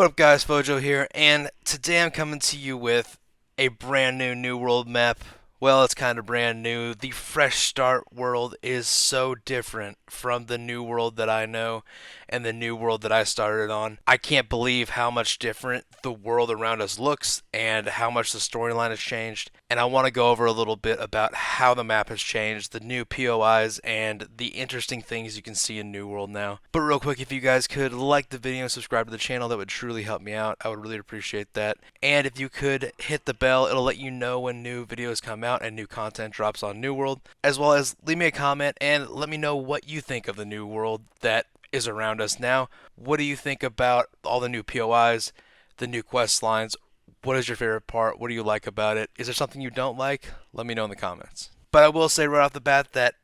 What up, guys? Fojo here, and today I'm coming to you with a brand new New World map. Well, it's kind of brand new. The Fresh Start world is so different from the New World that I know and the New World that I started on. I can't believe how much different the world around us looks and how much the storyline has changed. And I want to go over a little bit about how the map has changed, the new POIs, and the interesting things you can see in New World now. But real quick, if you guys could like the video and subscribe to the channel, that would truly help me out. I would really appreciate that. And if you could hit the bell, it'll let you know when new videos come out and new content drops on New World, as well as leave me a comment and let me know what you think of the New World that is around us now. What do you think about all the new POIs, the new quest lines? What is your favorite part? What do you like about it? Is there something you don't like? Let me know in the comments. But I will say right off the bat that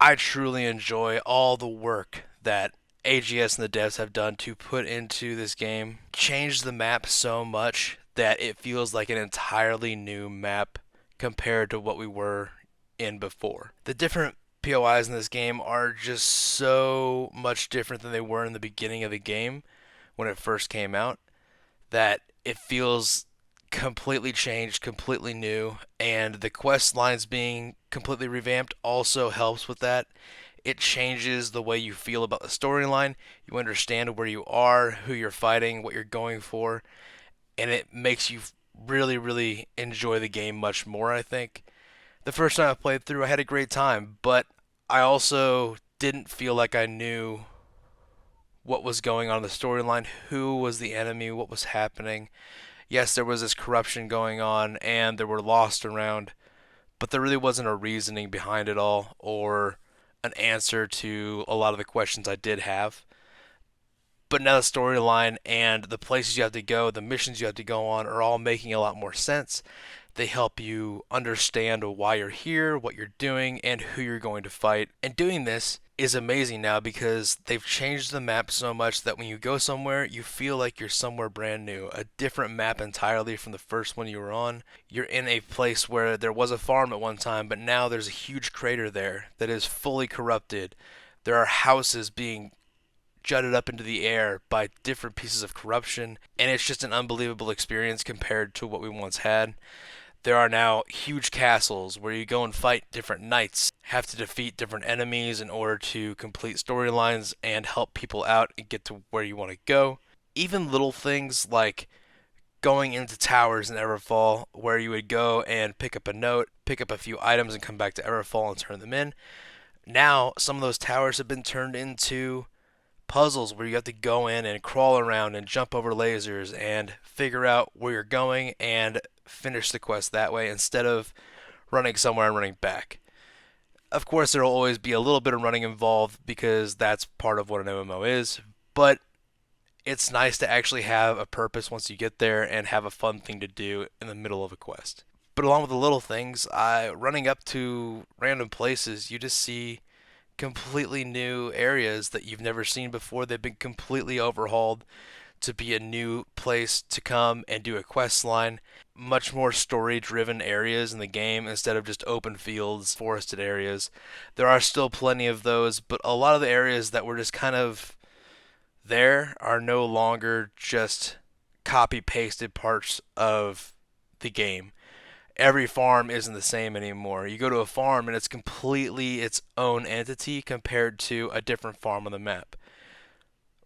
I truly enjoy all the work that AGS and the devs have done to put into this game. Changed the map so much that it feels like an entirely new map compared to what we were in before. The different POIs in this game are just so much different than they were in the beginning of the game when it first came out that it feels completely changed, completely new, and the quest lines being completely revamped also helps with that. It changes the way you feel about the storyline. You understand where you are, who you're fighting, what you're going for, and it makes you really, really enjoy the game much more, I think. The first time I played through, I had a great time, but I also didn't feel like I knew what was going on in the storyline, who was the enemy, what was happening. Yes, there was this corruption going on and there were lost around, but there really wasn't a reasoning behind it all or an answer to a lot of the questions I did have. But now the storyline and the places you have to go, the missions you have to go on are all making a lot more sense. They help you understand why you're here, what you're doing, and who you're going to fight. And doing this is amazing now because they've changed the map so much that when you go somewhere, you feel like you're somewhere brand new. A different map entirely from the first one you were on. You're in a place where there was a farm at one time, but now there's a huge crater there that is fully corrupted. There are houses being jutted up into the air by different pieces of corruption, and it's just an unbelievable experience compared to what we once had. There are now huge castles where you go and fight different knights, have to defeat different enemies in order to complete storylines and help people out and get to where you want to go. Even little things like going into towers in Everfall where you would go and pick up a note, pick up a few items and come back to Everfall and turn them in. Now, some of those towers have been turned into puzzles where you have to go in and crawl around and jump over lasers and figure out where you're going and finish the quest that way instead of running somewhere and running back. Of course, there will always be a little bit of running involved because that's part of what an MMO is, but it's nice to actually have a purpose once you get there and have a fun thing to do in the middle of a quest. But along with the little things, running up to random places, you just see completely new areas that you've never seen before. They've been completely overhauled to be a new place to come and do a quest line. Much more story driven areas in the game instead of just open fields, forested areas. There are still plenty of those, but a lot of the areas that were just kind of there are no longer just copy pasted parts of the game. Every farm isn't the same anymore. You go to a farm and it's completely its own entity compared to a different farm on the map,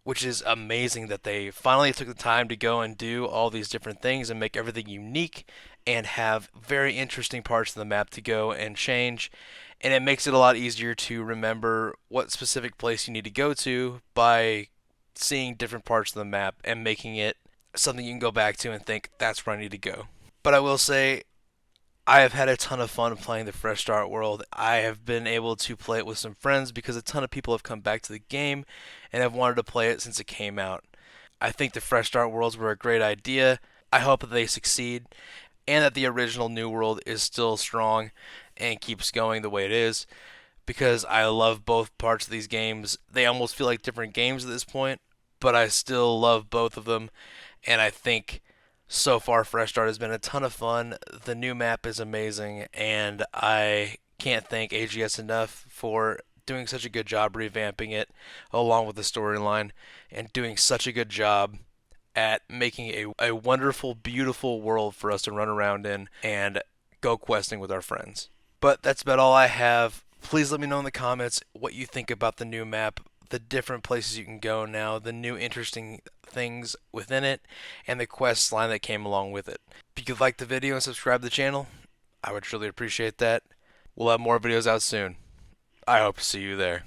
which is amazing that they finally took the time to go and do all these different things and make everything unique and have very interesting parts of the map to go and change. And it makes it a lot easier to remember what specific place you need to go to by seeing different parts of the map and making it something you can go back to and think, that's where I need to go. But I will say, I have had a ton of fun playing the Fresh Start world. I have been able to play it with some friends because a ton of people have come back to the game and have wanted to play it since it came out. I think the Fresh Start worlds were a great idea. I hope that they succeed and that the original New World is still strong and keeps going the way it is because I love both parts of these games. They almost feel like different games at this point, but I still love both of them, and I think so far Fresh Start has been a ton of fun. The new map is amazing, and I can't thank AGS enough for doing such a good job revamping it along with the storyline and doing such a good job at making a wonderful, beautiful world for us to run around in and go questing with our friends. But that's about all I have. Please let me know in the comments what you think about the new map, the different places you can go now, the new interesting things within it, and the quest line that came along with it. If you could like the video and subscribe to the channel, I would truly appreciate that. We'll have more videos out soon. I hope to see you there.